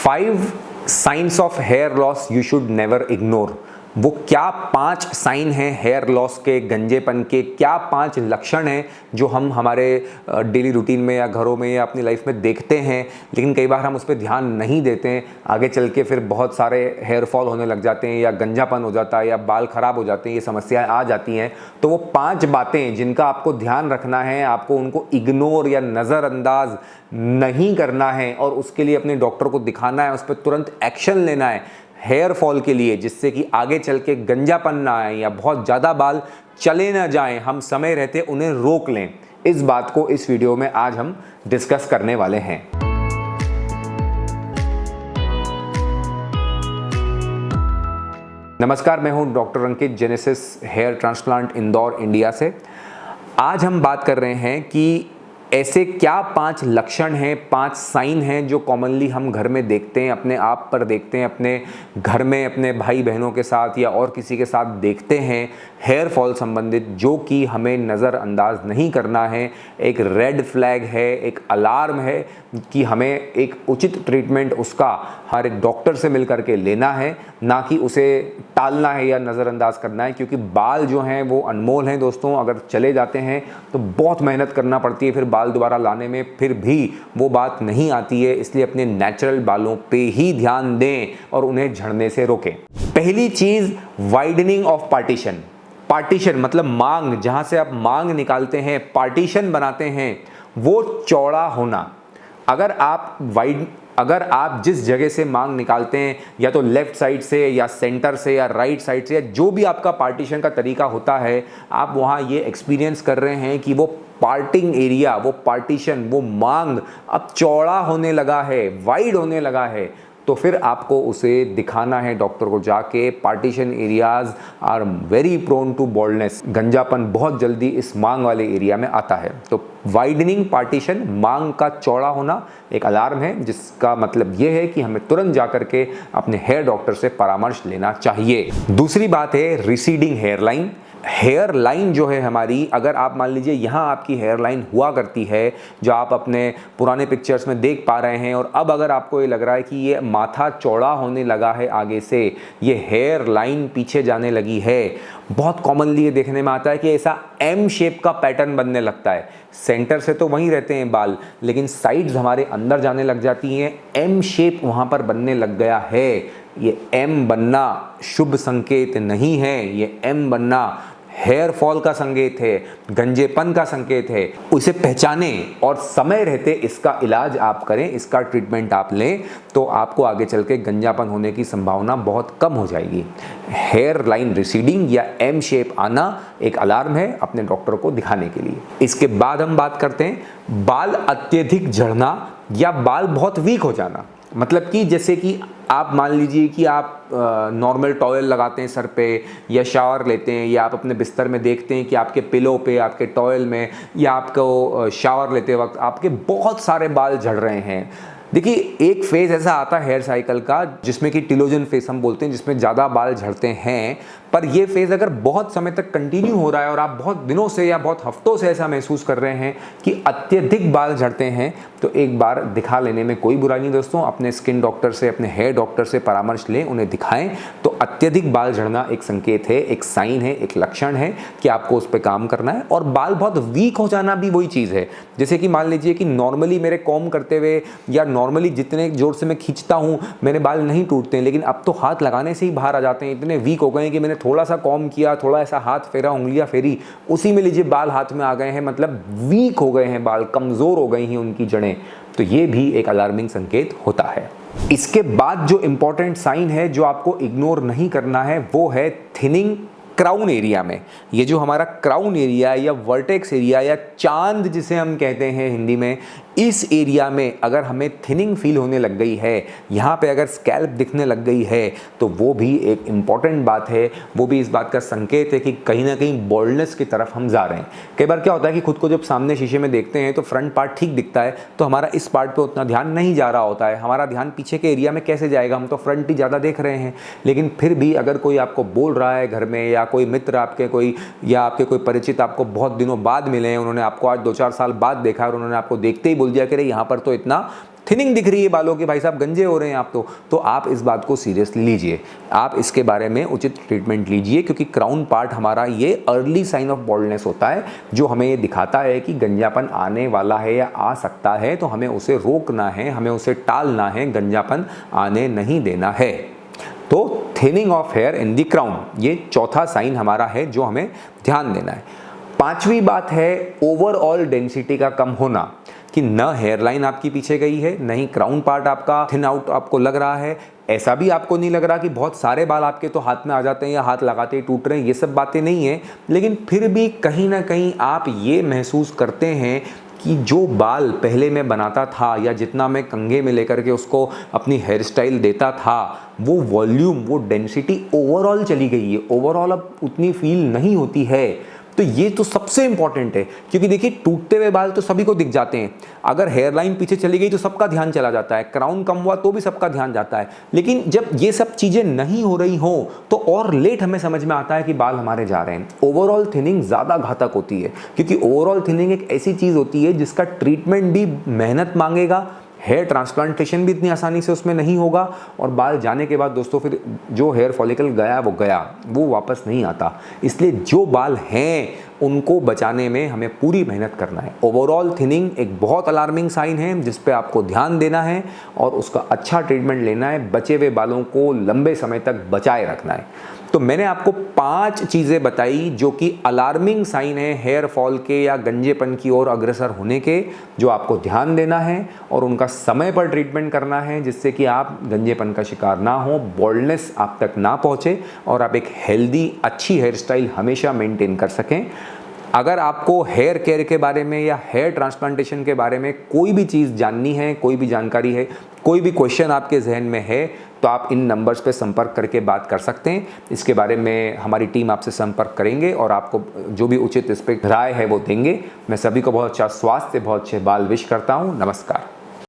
5 science of hair loss you should never ignore. वो क्या 5 sign हैं हेयर लॉस के, गंजेपन के, क्या 5 लक्षण हैं जो हम हमारे डेली रूटीन में या घरों में या अपनी लाइफ में देखते हैं, लेकिन कई बार हम उस पर ध्यान नहीं देते हैं। आगे चल के फिर बहुत सारे हेयर फॉल होने लग जाते हैं या गंजापन हो जाता है या बाल खराब हो जाते हैं, ये समस्याएं आ जाती हैं। तो वो 5 बातें जिनका आपको ध्यान रखना है, आपको उनको इग्नोर या नज़रअंदाज नहीं करना है और उसके लिए अपने डॉक्टर को दिखाना है, उस पर तुरंत एक्शन लेना है हेयर फॉल के लिए, जिससे कि आगे चल के गंजापन ना आए या बहुत ज़्यादा बाल चले ना जाएं, हम समय रहते उन्हें रोक लें। इस बात को इस वीडियो में आज हम डिस्कस करने वाले हैं। नमस्कार, मैं हूं doctor Ankit, Genesis hair transplant Indore, India से। आज हम बात कर रहे हैं कि ऐसे क्या 5 लक्षण हैं, 5 साइन हैं जो कॉमनली हम घर में देखते हैं, अपने आप पर देखते हैं, अपने घर में अपने भाई बहनों के साथ या और किसी के साथ देखते हैं हेयर फॉल संबंधित, जो कि हमें नज़रअंदाज नहीं करना है। एक रेड फ्लैग है, एक अलार्म है कि हमें एक उचित ट्रीटमेंट उसका हमारे डॉक्टर से मिल करके लेना है, ना कि उसे टालना है या नज़रअंदाज करना है। क्योंकि बाल जो हैं वो अनमोल हैं दोस्तों, अगर चले जाते हैं तो बहुत मेहनत करना पड़ती है फिर बाल दोबारा लाने में, फिर भी वो बात नहीं आती है। इसलिए अपने नेचुरल बालों पे ही ध्यान दें और उन्हें झड़ने से रोकें। पहली चीज़, वाइडनिंग ऑफ पार्टीशन। पार्टीशन मतलब मांग, जहाँ से आप मांग निकालते हैं, पार्टीशन बनाते हैं, वो चौड़ा होना। अगर आप जिस जगह से मांग निकालते हैं, या तो लेफ्ट साइड से या सेंटर से या राइट साइड से, या जो भी आपका पार्टीशन का तरीका होता है, आप वहाँ ये एक्सपीरियंस कर रहे हैं कि वो पार्टिंग एरिया, वो पार्टीशन, वो मांग अब चौड़ा होने लगा है, वाइड होने लगा है, तो फिर आपको उसे दिखाना है डॉक्टर को जाके। Partition areas are very prone to baldness. गंजापन बहुत जल्दी इस मांग वाले एरिया में आता है। तो वाइडनिंग पार्टीशन, मांग का चौड़ा होना, एक अलार्म है, जिसका मतलब ये है कि हमें तुरंत जाकर के अपने हेयर डॉक्टर से परामर्श लेना चाहिए। दूसरी बात है receding hairline. Hairline जो है हमारी, अगर आप मान लीजिए यहाँ आपकी हेयर लाइन हुआ करती है, जो आप अपने पुराने पिक्चर्स में देख पा रहे हैं, और अब अगर आपको ये लग रहा है कि ये माथा चौड़ा होने लगा है, आगे से ये हेयर लाइन पीछे जाने लगी है, बहुत कॉमनली ये देखने में आता है कि ऐसा एम शेप का पैटर्न बनने लगता है। सेंटर से तो वहीं रहते हैं बाल, लेकिन साइड्स हमारे अंदर जाने लग जाती हैं, एम शेप वहाँ पर बनने लग गया है। ये एम बनना शुभ संकेत नहीं है, ये एम बनना हेयर फॉल का संकेत है, गंजेपन का संकेत है। उसे पहचानें और समय रहते इसका इलाज आप करें, इसका ट्रीटमेंट आप लें, तो आपको आगे चल के गंजापन होने की संभावना बहुत कम हो जाएगी। हेयर लाइन रिसीडिंग या एम शेप आना एक अलार्म है अपने डॉक्टर को दिखाने के लिए। इसके बाद हम बात करते हैं बाल अत्यधिक झड़ना या बाल बहुत वीक हो जाना। मतलब कि जैसे कि आप मान लीजिए कि आप नॉर्मल टॉवेल लगाते हैं सर पे, या शावर लेते हैं, या आप अपने बिस्तर में देखते हैं कि आपके पिलो पे, आपके टॉवेल में, या आपको शावर लेते वक्त आपके बहुत सारे बाल झड़ रहे हैं। देखिए, एक फेज़ ऐसा आता है हेयर साइकिल का जिसमें कि टिलोजन फेज हम बोलते हैं, जिसमें ज़्यादा बाल झड़ते हैं। पर ये फेज़ अगर बहुत समय तक कंटिन्यू हो रहा है और आप बहुत दिनों से या बहुत हफ्तों से ऐसा महसूस कर रहे हैं कि अत्यधिक बाल झड़ते हैं, तो एक बार दिखा लेने में कोई बुराई नहीं दोस्तों। अपने स्किन डॉक्टर से, अपने हेयर डॉक्टर से परामर्श लें, उन्हें दिखाएं। तो अत्यधिक बाल झड़ना एक संकेत है, एक साइन है, एक लक्षण है कि आपको उस पर काम करना है। और बाल बहुत वीक हो जाना भी वही चीज़ है। जैसे कि मान लीजिए कि नॉर्मली मेरे कॉम्ब करते हुए या नॉर्मली जितने जोर से मैं खींचता हूँ मेरे बाल नहीं टूटते हैं, लेकिन अब तो हाथ लगाने से ही बाहर आ जाते हैं। इतने वीक हो गए हैं कि मैंने थोड़ा सा कॉम्ब किया, थोड़ा ऐसा हाथ फेरा, उंगलियां फेरी, उसी में लीजिए बाल हाथ में आ गए हैं। मतलब वीक हो गए हैं बाल, कमज़ोर हो गई हैं उनकी जड़ें। तो ये भी एक अलार्मिंग संकेत होता है। इसके बाद जो इंपॉर्टेंट साइन है जो आपको इग्नोर नहीं करना है, वो है थिनिंग क्राउन एरिया में। ये जो हमारा क्राउन एरिया या वर्टेक्स एरिया या चांद जिसे हम कहते हैं हिंदी में, इस एरिया में अगर हमें थिनिंग फील होने लग गई है, यहाँ पे अगर स्कैल्प दिखने लग गई है, तो वो भी एक इम्पॉर्टेंट बात है। वो भी इस बात का संकेत है कि कहीं ना कहीं बॉल्डनेस की तरफ हम जा रहे हैं। कई बार क्या होता है कि खुद को जब सामने शीशे में देखते हैं तो फ्रंट पार्ट ठीक दिखता है, तो हमारा इस पार्ट पे उतना ध्यान नहीं जा रहा होता है। हमारा ध्यान पीछे के एरिया में कैसे जाएगा, हम तो फ्रंट ही ज़्यादा देख रहे हैं। लेकिन फिर भी अगर कोई आपको बोल रहा है घर में, या कोई मित्र आपके कोई, या आपके कोई परिचित आपको बहुत दिनों बाद मिले हैं, उन्होंने आपको आज 2-4 साल बाद देखा और उन्होंने आपको देखते ही बोल दिया कि अरे यहाँ पर तो इतना थिनिंग दिख रही है बालों की, भाई साहब गंजे हो रहे हैं आप तो आप इस बात को सीरियसली लीजिए, आप इसके बारे में उचित ट्रीटमेंट लीजिए, क्योंकि क्राउन पार्ट हमारा ये अर्ली साइन ऑफ बॉल्डनेस होता है जो हमें ये दिखाता है कि गंजापन आने वाला है या आ सकता है, तो हमें उसे रोकना है, हमें उसे टालना है, गंजापन आने नहीं देना है। तो thinning of here in the crown, ये चौथा साइन हमारा है जो हमें ध्यान देना है। पांचवी बात है ओवरऑल डेंसिटी का कम होना, कि न हेयरलाइन आपकी पीछे गई है, नहीं क्राउन पार्ट आपका थिन आउट आपको लग रहा है, ऐसा भी आपको नहीं लग रहा कि बहुत सारे बाल आपके तो हाथ में आ जाते हैं या हाथ लगाते ही टूट रहे हैं, ये सब बातें नहीं है, लेकिन फिर भी कहीं ना कहीं आप ये महसूस करते हैं कि जो बाल पहले मैं बनाता था या जितना मैं कंघे में लेकर के उसको अपनी हेयर स्टाइल देता था, वो वॉल्यूम, वो डेंसिटी ओवरऑल चली गई है, ओवरऑल अब उतनी फील नहीं होती है। तो ये तो सबसे इंपॉर्टेंट है, क्योंकि देखिए टूटते हुए बाल तो सभी को दिख जाते हैं, अगर हेयरलाइन पीछे चली गई तो सबका ध्यान चला जाता है, क्राउन कम हुआ तो भी सबका ध्यान जाता है, लेकिन जब ये सब चीज़ें नहीं हो रही हो तो और लेट हमें समझ में आता है कि बाल हमारे जा रहे हैं। ओवरऑल थिनिंग ज़्यादा घातक होती है, क्योंकि ओवरऑल थिनिंग एक ऐसी चीज़ होती है जिसका ट्रीटमेंट भी मेहनत मांगेगा, हेयर ट्रांसप्लांटेशन भी इतनी आसानी से उसमें नहीं होगा, और बाल जाने के बाद दोस्तों फिर जो हेयर फॉलिकल गया वो वापस नहीं आता। इसलिए जो बाल हैं उनको बचाने में हमें पूरी मेहनत करना है। ओवरऑल थिनिंग एक बहुत अलार्मिंग साइन है जिस पे आपको ध्यान देना है और उसका अच्छा ट्रीटमेंट लेना है, बचे हुए बालों को लंबे समय तक बचाए रखना है। तो मैंने आपको 5 चीज़ें बताई जो कि अलार्मिंग साइन है हेयर फॉल के या गंजेपन की ओर अग्रसर होने के, जो आपको ध्यान देना है और उनका समय पर ट्रीटमेंट करना है, जिससे कि आप गंजेपन का शिकार ना हो, बॉल्डनेस आप तक ना पहुँचे और आप एक हेल्दी अच्छी हेयर स्टाइल हमेशा मेंटेन कर सकें। अगर आपको हेयर केयर के बारे में या हेयर ट्रांसप्लांटेशन के बारे में कोई भी चीज़ जाननी है, कोई भी जानकारी है, कोई भी क्वेश्चन आपके जहन में है, तो आप इन नंबर्स पे संपर्क करके बात कर सकते हैं। इसके बारे में हमारी टीम आपसे संपर्क करेंगे और आपको जो भी उचित इस पर राय है वो देंगे। मैं सभी को बहुत अच्छा स्वास्थ्य, बहुत अच्छे बाल विश करता हूँ। नमस्कार।